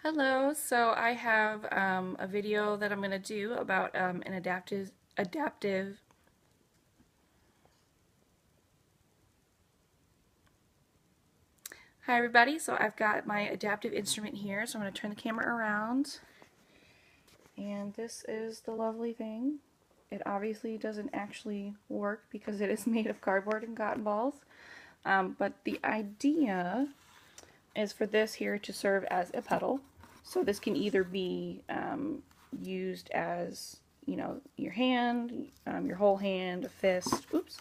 Hello, so I have a video that I'm going to do about an adaptive. Hi everybody, so I've got my adaptive instrument here, so I'm going to turn the camera around. And this is the lovely thing. It obviously doesn't actually work because it is made of cardboard and cotton balls. But the idea is for this here to serve as a pedal. So this can either be used as, your hand, your whole hand, a fist. Oops.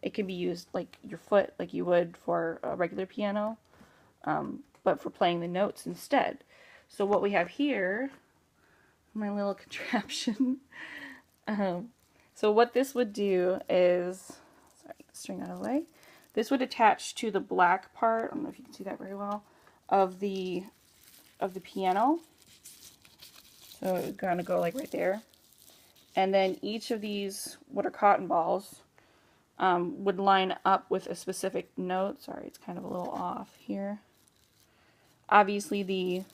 It can be used like your foot, like you would for a regular piano, but for playing the notes instead. So what we have here, my little contraption. So what this would do is, sorry, get the string out of the way. This would attach to the black part. I don't know if you can see that very well, of the piano. So it would kind of go like right there. And then each of these, what are cotton balls, would line up with a specific note. Sorry, it's kind of a little off here. Obviously, the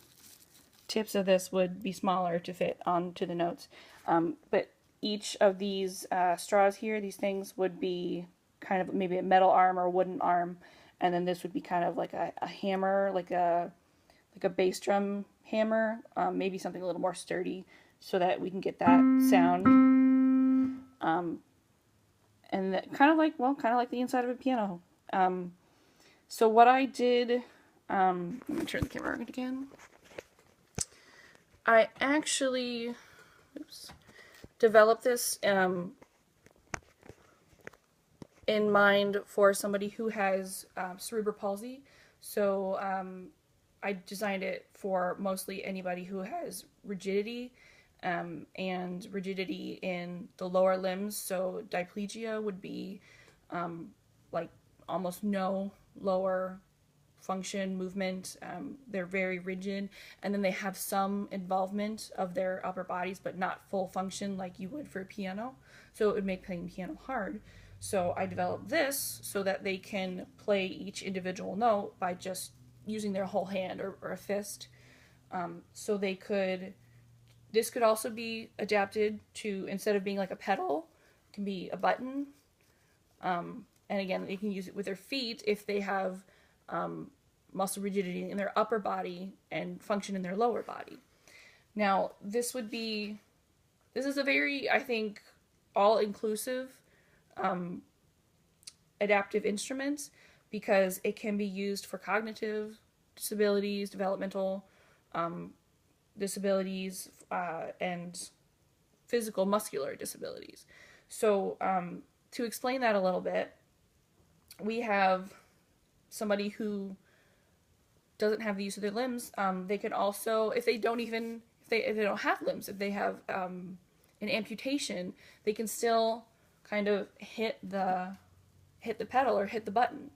tips of this would be smaller to fit onto the notes. But each of these straws here, these things, would be kind of maybe a metal arm or a wooden arm. And then this would be kind of like a hammer, like a bass drum hammer, maybe something a little more sturdy so that we can get that sound. And that kind of like the inside of a piano. So what I did, let me turn the camera around again. I actually, developed this in mind for somebody who has cerebral palsy. So I designed it for mostly anybody who has rigidity and rigidity in the lower limbs. So diplegia would be like almost no lower function movement. They're very rigid, and then they have some involvement of their upper bodies, but not full function like you would for a piano. So it would make playing piano hard. So I developed this so that they can play each individual note by just using their whole hand or a fist. So they could, this could also be adapted to, instead of being like a pedal, it can be a button. And again, they can use it with their feet if they have muscle rigidity in their upper body and function in their lower body. Now, this is a very, I think, all-inclusive adaptive instrument because it can be used for cognitive disabilities, developmental disabilities, and physical muscular disabilities. So to explain that a little bit, we have somebody who doesn't have the use of their limbs. They can also, if they don't have limbs, if they have an amputation, they can still kind of hit the pedal or hit the button.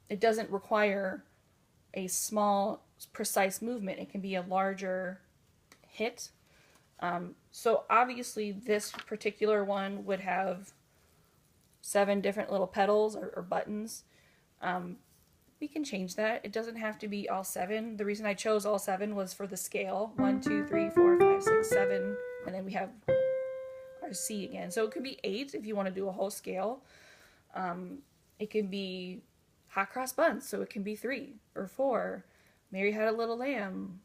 It doesn't require a small, precise movement. It can be a larger hit. So obviously this particular one would have 7 different little pedals or buttons. We can change that. It doesn't have to be all 7. The reason I chose all 7 was for the scale. 1, 2, 3, 4, 5, 6, 7, and then we have our C again. So it could be 8 if you want to do a whole scale. It can be hot cross buns, so it can be 3 or 4. Mary Had a Little Lamb.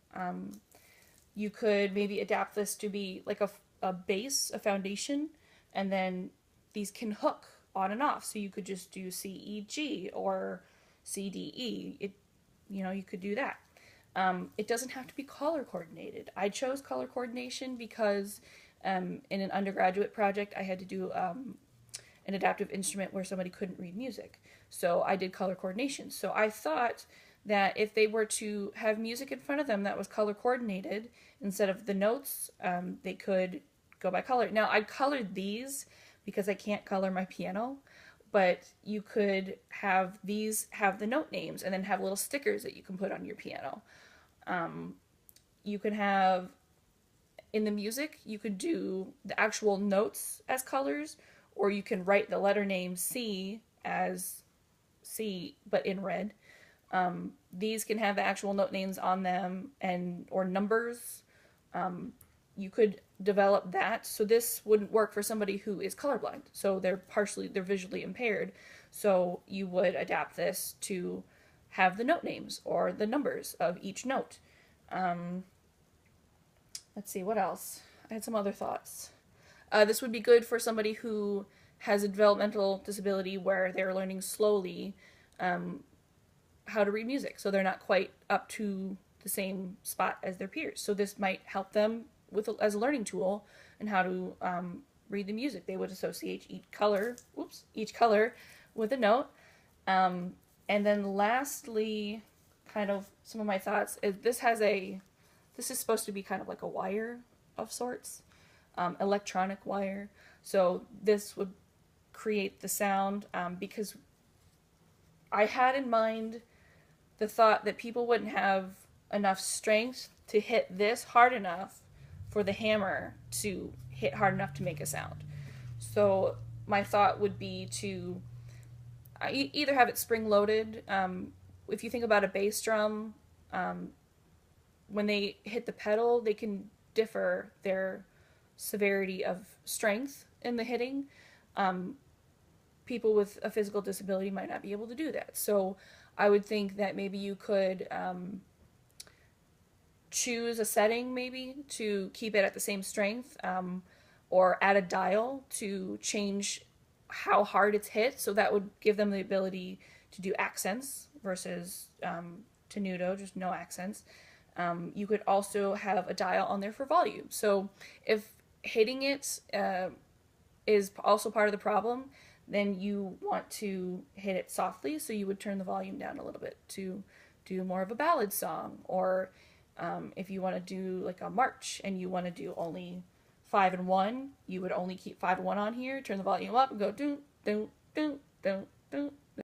You could maybe adapt this to be like a base, a foundation, and then these can hook on and off. So you could just do C, E, G, or C, D, E. You could do that. It doesn't have to be color coordinated. I chose color coordination because in an undergraduate project I had to do an adaptive instrument where somebody couldn't read music. So I did color coordination. So I thought that if they were to have music in front of them that was color coordinated, instead of the notes, they could go by color. Now, I colored these because I can't color my piano, but you could have these have the note names and then have little stickers that you can put on your piano. You could have, in the music, you could do the actual notes as colors, or you can write the letter name C as C, but in red. these can have actual note names on them and or numbers. You could develop that. So this wouldn't work for somebody who is colorblind. So they're visually impaired. So you would adapt this to have the note names or the numbers of each note. Let's see, what else? I had some other thoughts. This would be good for somebody who has a developmental disability where they're learning slowly how to read music. So they're not quite up to the same spot as their peers. So this might help them as a learning tool and how to read the music. They would associate each color with a note. And then lastly, kind of some of my thoughts is this is supposed to be kind of like a wire of sorts, electronic wire. So this would create the sound because I had in mind the thought that people wouldn't have enough strength to hit this hard enough for the hammer to hit hard enough to make a sound. So my thought would be to either have it spring-loaded. If you think about a bass drum, when they hit the pedal, they can differ their severity of strength in the hitting. People with a physical disability might not be able to do that. So I would think that maybe you could choose a setting maybe to keep it at the same strength, or add a dial to change how hard it's hit. So that would give them the ability to do accents versus tenuto, just no accents. You could also have a dial on there for volume. So if hitting it is also part of the problem, then you want to hit it softly, so you would turn the volume down a little bit to do more of a ballad song. Or if you want to do like a march and you want to do only 5 and 1, you would only keep 5 and 1 on here, turn the volume up and go doon, doon, doon, doon, doon,